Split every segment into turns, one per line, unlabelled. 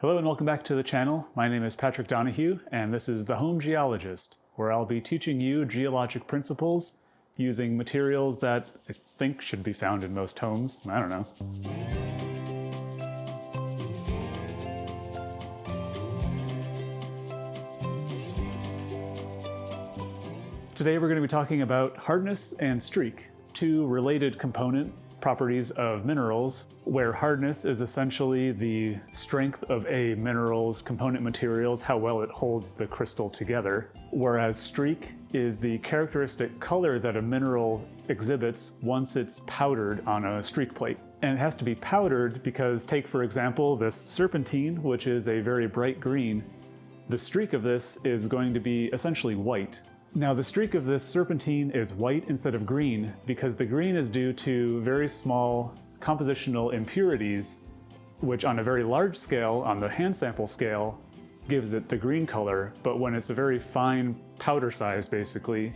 Hello and welcome back to the channel. My name is Patrick Donahue and this is the Home Geologist, where I'll be teaching you geologic principles using materials that I think should be found in most homes. I don't know. Today we're going to be talking about hardness and streak, two related component properties of minerals, where hardness is essentially the strength of a mineral's component materials, how well it holds the crystal together, whereas streak is the characteristic color that a mineral exhibits once it's powdered on a streak plate. And it has to be powdered because, take for example this serpentine, which is a very bright green. The streak of this is going to be essentially white. Now the streak of this serpentine is white instead of green because the green is due to very small compositional impurities, which on a very large scale, on the hand sample scale, gives it the green color, but when it's a very fine powder size basically,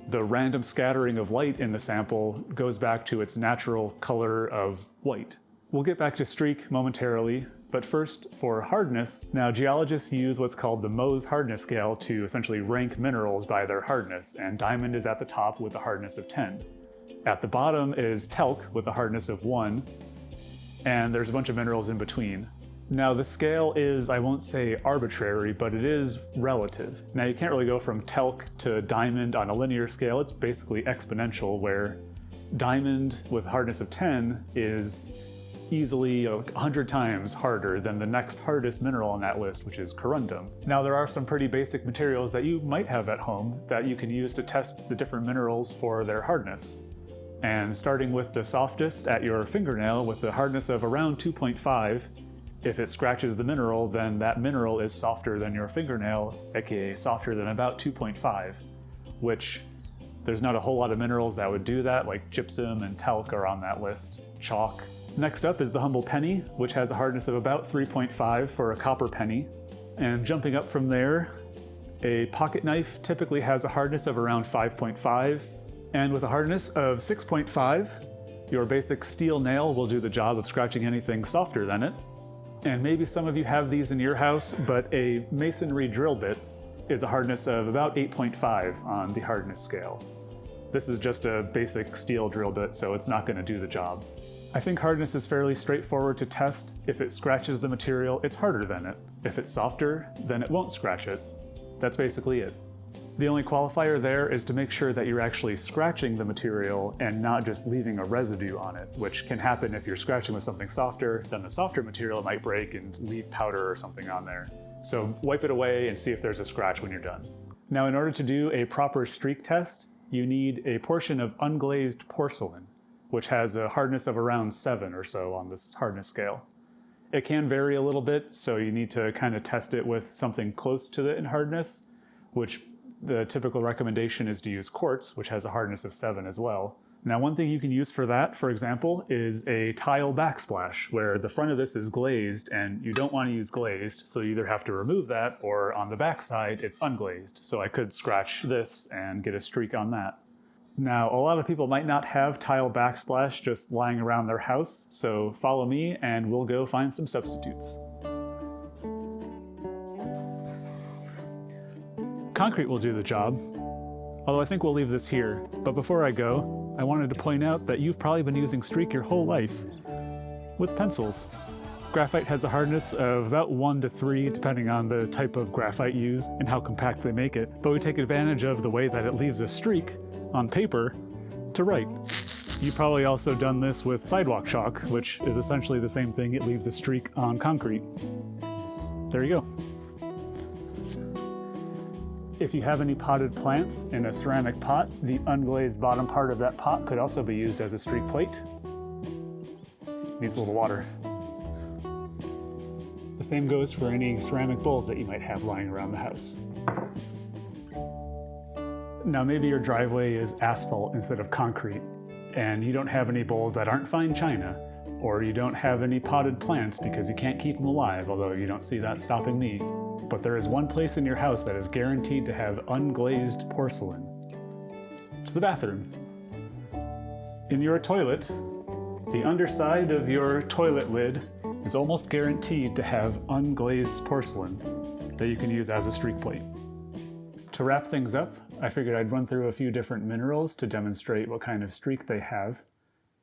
the random scattering of light in the sample goes back to its natural color of white. We'll get back to streak momentarily, but first, for hardness, now geologists use what's called the Mohs hardness scale to essentially rank minerals by their hardness, and diamond is at the top with a hardness of 10. At the bottom is talc with a hardness of 1, and there's a bunch of minerals in between. Now the scale is, I won't say arbitrary, but it is relative. Now you can't really go from talc to diamond on a linear scale. It's basically exponential, where diamond with hardness of 10 is easily 100 times harder than the next hardest mineral on that list, which is corundum. Now there are some pretty basic materials that you might have at home that you can use to test the different minerals for their hardness. And starting with the softest at your fingernail with a hardness of around 2.5, if it scratches the mineral, then that mineral is softer than your fingernail, aka softer than about 2.5, which there's not a whole lot of minerals that would do that, like gypsum and talc are on that list, chalk. Next up is the humble penny, which has a hardness of about 3.5 for a copper penny. And jumping up from there, a pocket knife typically has a hardness of around 5.5. And with a hardness of 6.5, your basic steel nail will do the job of scratching anything softer than it. And maybe some of you have these in your house, but a masonry drill bit is a hardness of about 8.5 on the hardness scale. This is just a basic steel drill bit, so it's not going to do the job. I think hardness is fairly straightforward to test. If it scratches the material, it's harder than it. If it's softer, then it won't scratch it. That's basically it. The only qualifier there is to make sure that you're actually scratching the material and not just leaving a residue on it, which can happen if you're scratching with something softer, then the softer material might break and leave powder or something on there. So wipe it away and see if there's a scratch when you're done. Now, in order to do a proper streak test, you need a portion of unglazed porcelain, which has a hardness of around 7 or so on this hardness scale. It can vary a little bit, so you need to kind of test it with something close to it in hardness, which the typical recommendation is to use quartz, which has a hardness of 7 as well. Now, one thing you can use for that, for example, is a tile backsplash, where the front of this is glazed and you don't want to use glazed, so you either have to remove that or on the back side it's unglazed. So I could scratch this and get a streak on that. Now, a lot of people might not have tile backsplash just lying around their house, so follow me and we'll go find some substitutes. Concrete will do the job, although I think we'll leave this here. But before I go, I wanted to point out that you've probably been using streak your whole life with pencils. Graphite has a hardness of about 1 to 3, depending on the type of graphite used and how compact they make it, but we take advantage of the way that it leaves a streak on paper to write. You've probably also done this with sidewalk chalk, which is essentially the same thing. It leaves a streak on concrete. There you go. If you have any potted plants in a ceramic pot, the unglazed bottom part of that pot could also be used as a streak plate. Needs a little water. The same goes for any ceramic bowls that you might have lying around the house. Now maybe your driveway is asphalt instead of concrete, and you don't have any bowls that aren't fine china, or you don't have any potted plants because you can't keep them alive, although you don't see that stopping me. But there is one place in your house that is guaranteed to have unglazed porcelain. It's the bathroom. In your toilet, the underside of your toilet lid is almost guaranteed to have unglazed porcelain that you can use as a streak plate. To wrap things up, I figured I'd run through a few different minerals to demonstrate what kind of streak they have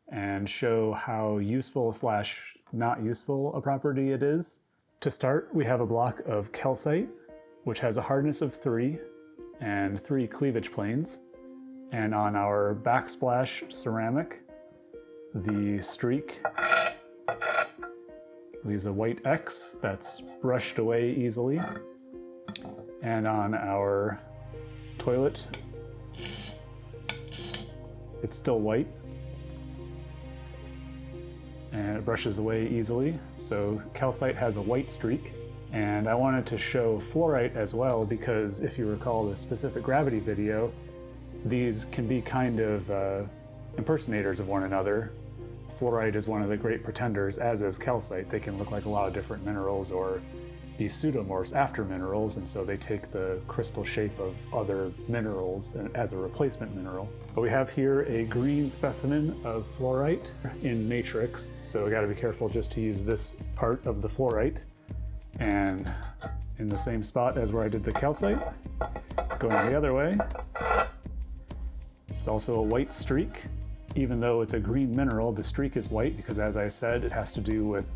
and show how useful / not useful a property it is. To start, we have a block of calcite, which has a hardness of 3 and 3 cleavage planes. And on our backsplash ceramic, the streak leaves a white X that's brushed away easily. And on our toilet, it's still white and it brushes away easily. So calcite has a white streak. And I wanted to show fluorite as well because if you recall the specific gravity video, these can be kind of impersonators of one another. Fluorite is one of the great pretenders, as is calcite. They can look like a lot of different minerals or be pseudomorphs after minerals, and so they take the crystal shape of other minerals as a replacement mineral. But we have here a green specimen of fluorite in matrix, so we gotta be careful just to use this part of the fluorite. And in the same spot as where I did the calcite, going the other way, it's also a white streak. Even though it's a green mineral, the streak is white because, as I said, it has to do with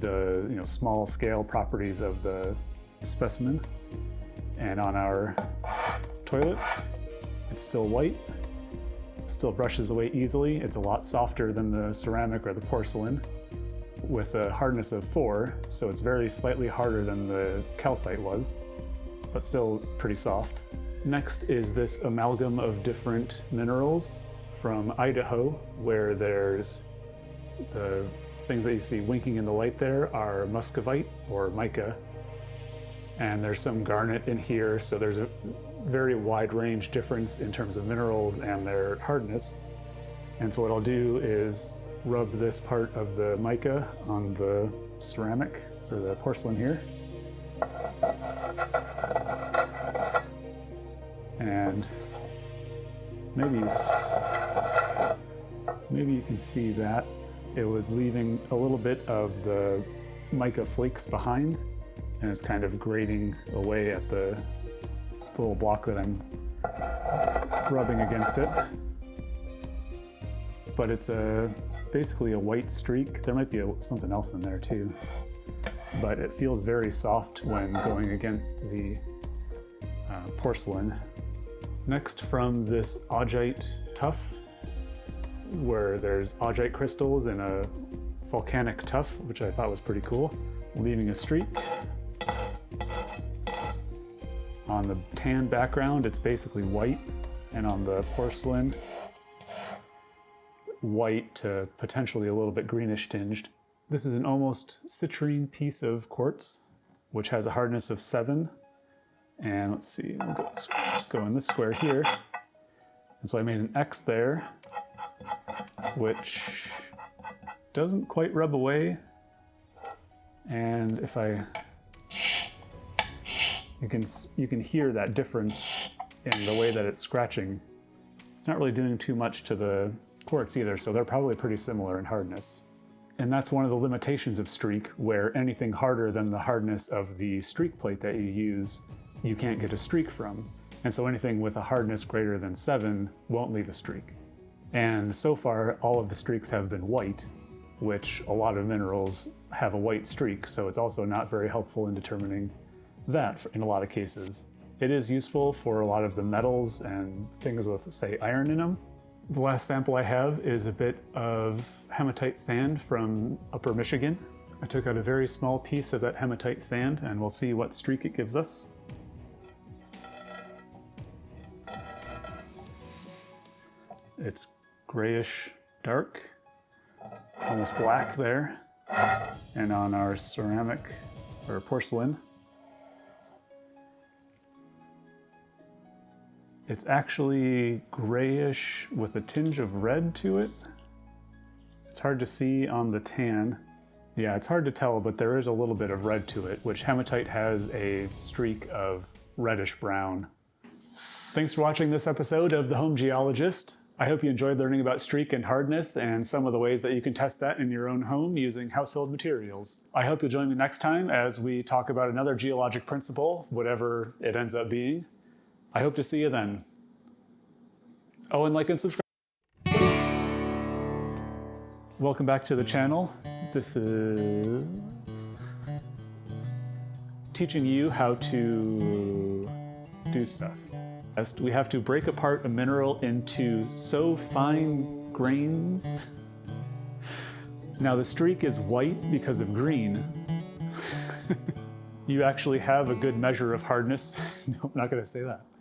the small scale properties of the specimen. And on our toilet, it's still white, still brushes away easily. It's a lot softer than the ceramic or the porcelain with a hardness of 4, so it's very slightly harder than the calcite was, but still pretty soft. Next is this amalgam of different minerals from Idaho, where there's the things that you see winking in the light there are muscovite or mica, and there's some garnet in here, so there's a very wide range difference in terms of minerals and their hardness. And so what I'll do is rub this part of the mica on the ceramic or the porcelain here, and maybe you can see that it was leaving a little bit of the mica flakes behind, and it's kind of grating away at the little block that I'm rubbing against it. But it's basically a white streak. There might be something else in there too, but it feels very soft when going against the porcelain. Next, from this augite tuff, where there's augite crystals in a volcanic tuff, which I thought was pretty cool, leaving a streak. On the tan background, it's basically white, and on the porcelain, white to potentially a little bit greenish tinged. This is an almost citrine piece of quartz, which has a hardness of 7. And let's see, we'll go in this square here. And so I made an X there, which doesn't quite rub away. And if you can hear that difference in the way that it's scratching. It's not really doing too much to the quartz either, so they're probably pretty similar in hardness. And that's one of the limitations of streak, where anything harder than the hardness of the streak plate that you use, you can't get a streak from. And so anything with a hardness greater than 7 won't leave a streak. And so far, all of the streaks have been white, which a lot of minerals have a white streak, so it's also not very helpful in determining that in a lot of cases. It is useful for a lot of the metals and things with, say, iron in them. The last sample I have is a bit of hematite sand from Upper Michigan. I took out a very small piece of that hematite sand, and we'll see what streak it gives us. It's grayish dark, almost black there. And on our ceramic or porcelain, it's actually grayish with a tinge of red to it. It's hard to see on the tan. Yeah, it's hard to tell, but there is a little bit of red to it, which hematite has a streak of reddish brown. Thanks for watching this episode of The Home Geologist. I hope you enjoyed learning about streak and hardness and some of the ways that you can test that in your own home using household materials. I hope you'll join me next time as we talk about another geologic principle, whatever it ends up being. I hope to see you then. Oh, and like and subscribe. Welcome back to the channel. This is teaching you how to do stuff. We have to break apart a mineral into so fine grains. Now the streak is white because of green. You actually have a good measure of hardness. No, I'm not going to say that.